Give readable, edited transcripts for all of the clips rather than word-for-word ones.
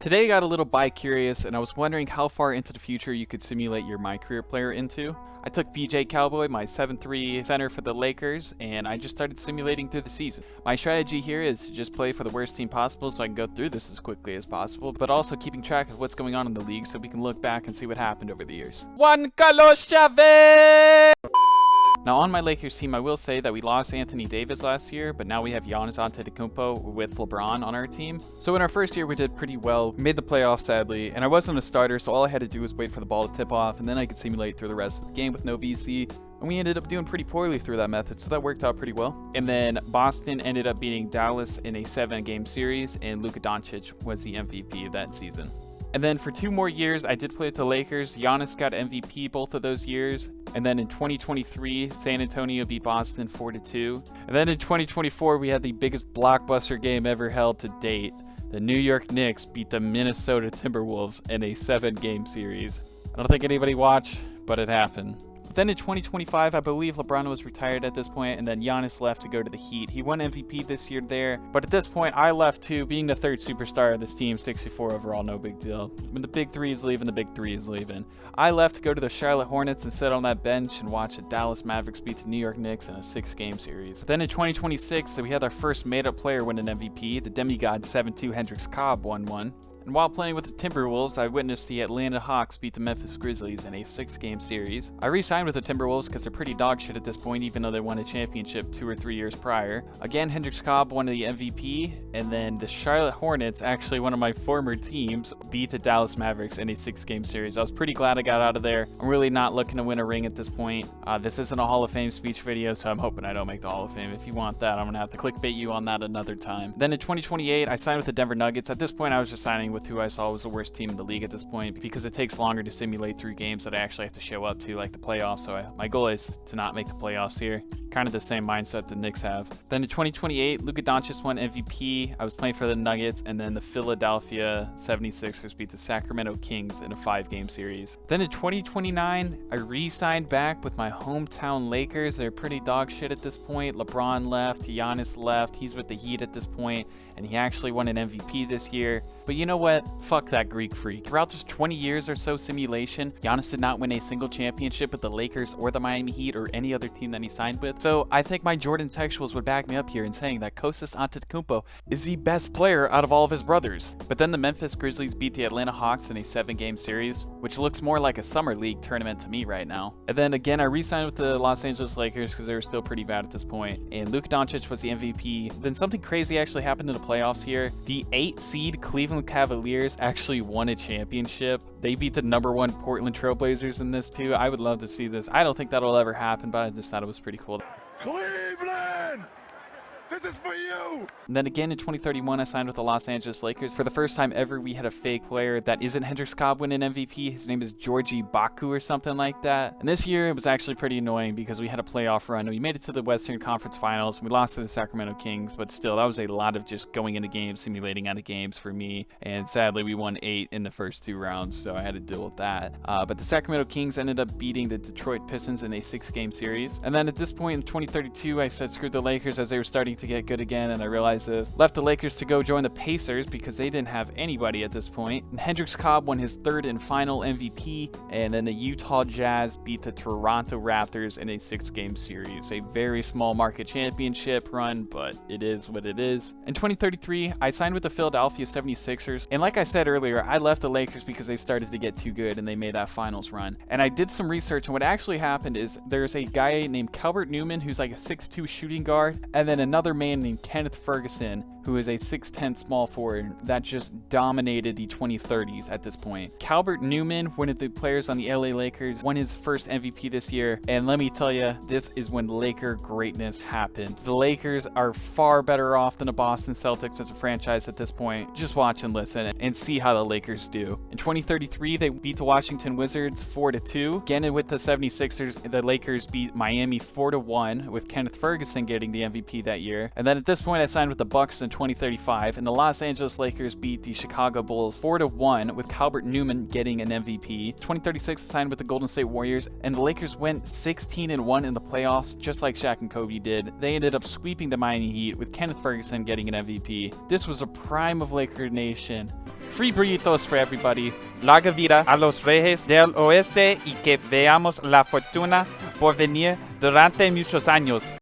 Today I got a little bi-curious and I was wondering how far into the future you could simulate your MyCareer player into. I took BJ Cowboy, my 7'3" center for the Lakers, and I just started simulating through the season. My strategy here is to just play for the worst team possible so I can go through this as quickly as possible, but also keeping track of what's going on in the league so we can look back and see what happened over the years. Juan Carlos Chavez! Now on my Lakers team, I will say that we lost Anthony Davis last year, but now we have Giannis Antetokounmpo with LeBron on our team. So in our first year, we did pretty well, made the playoffs sadly, and I wasn't a starter, so all I had to do was wait for the ball to tip off, and then I could simulate through the rest of the game with no VC. And we ended up doing pretty poorly through that method, so that worked out pretty well. And then Boston ended up beating Dallas in a 7-game series, and Luka Doncic was the MVP of that season. And then for 2 more years, I did play with the Lakers. Giannis got MVP both of those years. And then in 2023, San Antonio beat Boston 4-2. And then in 2024, we had the biggest blockbuster game ever held to date. The New York Knicks beat the Minnesota Timberwolves in a 7-game series. I don't think anybody watched, but it happened. Then in 2025, I believe LeBron was retired at this point, and then Giannis left to go to the Heat. He won MVP this year there, but at this point, I left too, being the 3rd superstar of this team, 64 overall, no big deal. When the big 3 is leaving, the big 3 is leaving. I left to go to the Charlotte Hornets and sit on that bench and watch the Dallas Mavericks beat the New York Knicks in a 6-game series. Then in 2026, we had our first made-up player win an MVP. The demigod 7'2" Hendrix Cobb won one. And while playing with the Timberwolves, I witnessed the Atlanta Hawks beat the Memphis Grizzlies in a 6-game series. I re-signed with the Timberwolves because they're pretty dog shit at this point, even though they won a championship 2 or 3 years prior. Again, Hendrix Cobb won the MVP, and then the Charlotte Hornets, actually one of my former teams, beat the Dallas Mavericks in a 6-game series. I was pretty glad I got out of there. I'm really not looking to win a ring at this point. This isn't a Hall of Fame speech video, so I'm hoping I don't make the Hall of Fame. If you want that, I'm going to have to clickbait you on that another time. Then in 2028, I signed with the Denver Nuggets. At this point, I was just signing with who I saw was the worst team in the league at this point because it takes longer to simulate through games that I actually have to show up to, like the playoffs. So my goal is to not make the playoffs here. Kind of the same mindset the Knicks have. Then in 2028, Luka Doncic won MVP. I was playing for the Nuggets, and then the Philadelphia 76ers beat the Sacramento Kings in a 5-game series. Then in 2029, I re-signed back with my hometown Lakers. They're pretty dog shit at this point. LeBron left, Giannis left. He's with the Heat at this point, and he actually won an MVP this year. But you know what? Fuck that Greek freak. Throughout this 20 years or so simulation, Giannis did not win a single championship with the Lakers or the Miami Heat or any other team that he signed with. So I think my Jordan sexuals would back me up here in saying that Kostas Antetokounmpo is the best player out of all of his brothers. But then the Memphis Grizzlies beat the Atlanta Hawks in a 7-game series, which looks more like a summer league tournament to me right now. And then again, I re-signed with the Los Angeles Lakers because they were still pretty bad at this point. And Luka Doncic was the MVP. Then something crazy actually happened in the playoffs here. The 8-seed Cleveland Cavaliers actually won a championship. They beat the #1 Portland Trailblazers in this too. I would love to see this. I don't think that'll ever happen, but I just thought it was pretty cool. Cleveland! This is for you! And then again in 2031, I signed with the Los Angeles Lakers. For the first time ever, we had a fake player that isn't Hendrix Cobb winning MVP. His name is Georgi Baku or something like that. And this year, it was actually pretty annoying because we had a playoff run. We made it to the Western Conference Finals. We lost to the Sacramento Kings, but still, that was a lot of just going into games, simulating out of games for me. And sadly, we won 8 in the first 2 rounds, so I had to deal with that. But the Sacramento Kings ended up beating the Detroit Pistons in a 6-game series. And then at this point in 2032, I said screw the Lakers as they were starting to get good again, and I realized this. Left the Lakers to go join the Pacers because they didn't have anybody at this point. And Hendrix Cobb won his 3rd and final MVP, and then the Utah Jazz beat the Toronto Raptors in a 6-game series. A very small market championship run, but it is what it is. In 2033, I signed with the Philadelphia 76ers, and like I said earlier, I left the Lakers because they started to get too good and they made that finals run. And I did some research, and what actually happened is there's a guy named Calvert Newman who's like a 6'2" shooting guard, and then another man named Kenneth Ferguson, who is a 6'10" small forward that just dominated the 2030s at this point. Calvert Newman, one of the players on the LA Lakers, won his first MVP this year, and let me tell you, this is when Laker greatness happened. The Lakers are far better off than the Boston Celtics as a franchise at this point. Just watch and listen and see how the Lakers do. In 2033, they beat the Washington Wizards 4-2. Again with the 76ers, the Lakers beat Miami 4-1 with Kenneth Ferguson getting the MVP that year. And then at this point, I signed with the Bucks in 2035, and the Los Angeles Lakers beat the Chicago Bulls 4-1 with Calvert Newman getting an MVP. 2036 signed with the Golden State Warriors, and the Lakers went 16-1 in the playoffs, just like Shaq and Kobe did. They ended up sweeping the Miami Heat with Kenneth Ferguson getting an MVP. This was a prime of Laker Nation. Free burritos for everybody. Larga vida a los reyes del oeste y que veamos la fortuna por venir durante muchos años.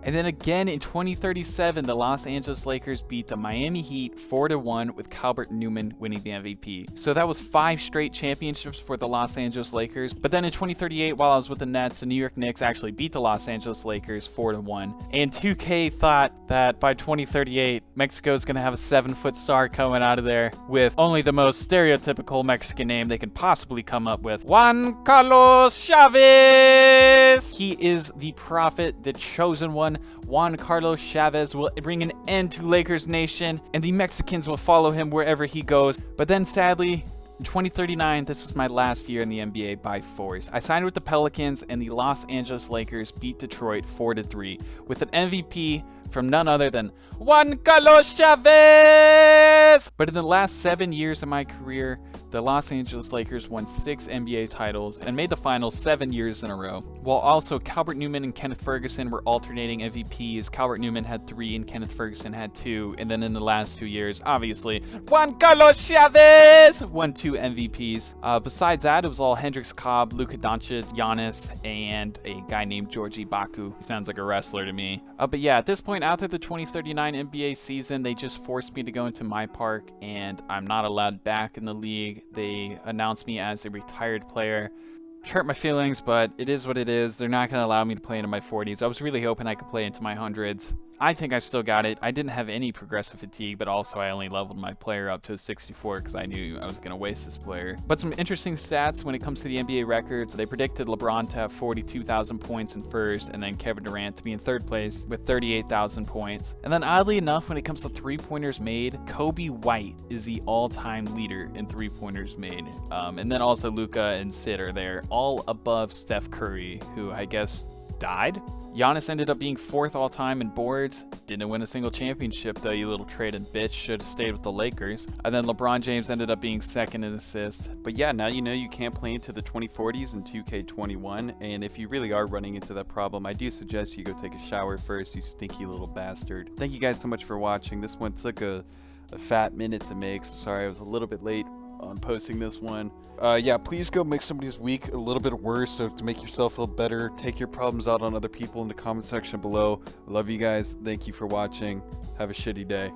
And then again in 2037, the Los Angeles Lakers beat the Miami Heat 4-1 with Calvert Newman winning the MVP. So that was 5 straight championships for the Los Angeles Lakers. But then in 2038, while I was with the Nets, the New York Knicks actually beat the Los Angeles Lakers 4-1. And 2K thought that by 2038, Mexico's going to have a 7-foot star coming out of there with only the most stereotypical Mexican name they can possibly come up with. Juan Carlos Chavez! He is the prophet, the chosen one. Juan Carlos Chavez will bring an end to Lakers Nation, and the Mexicans will follow him wherever he goes. But then sadly, in 2039, this was my last year in the NBA by force. I signed with the Pelicans, and the Los Angeles Lakers beat Detroit 4-3 with an MVP from none other than Juan Carlos Chavez! But in the last 7 years of my career, the Los Angeles Lakers won 6 NBA titles and made the finals 7 years in a row. While also Calvert Newman and Kenneth Ferguson were alternating MVPs. Calvert Newman had 3 and Kenneth Ferguson had 2. And then in the last 2 years, obviously, Juan Carlos Chavez won 2 MVPs. Besides that, it was all Hendricks Cobb, Luka Doncic, Giannis, and a guy named Georgie Baku. He sounds like a wrestler to me. But yeah, at this point, after the 2039 NBA season, they just forced me to go into my park, and I'm not allowed back in the league. They announced me as a retired player. Hurt my feelings, but it is what it is. They're not going to allow me to play into my 40s. I was really hoping I could play into my 100s. I think I've still got it. I didn't have any progressive fatigue, but also I only leveled my player up to a 64 because I knew I was going to waste this player. But some interesting stats when it comes to the NBA records. They predicted LeBron to have 42,000 points in first, and then Kevin Durant to be in third place with 38,000 points. And then oddly enough, when it comes to three-pointers made, Kobe White is the all-time leader in three-pointers made. And then also Luka and Sid are there, all above Steph Curry, who I guess died. Giannis ended up being 4th all-time in boards. Didn't win a single championship, though, you little traded bitch. Should have stayed with the Lakers. And then LeBron James ended up being 2nd in assists. But yeah, now you know you can't play into the 2040s in 2K21. And if you really are running into that problem, I do suggest you go take a shower first, you stinky little bastard. Thank you guys so much for watching. This one took a fat minute to make, so sorry I was a little bit late on posting this one. Yeah, please go make somebody's week a little bit worse, so to make yourself feel better, take your problems out on other people in the comment section below. I love you guys. Thank you for watching. Have a shitty day.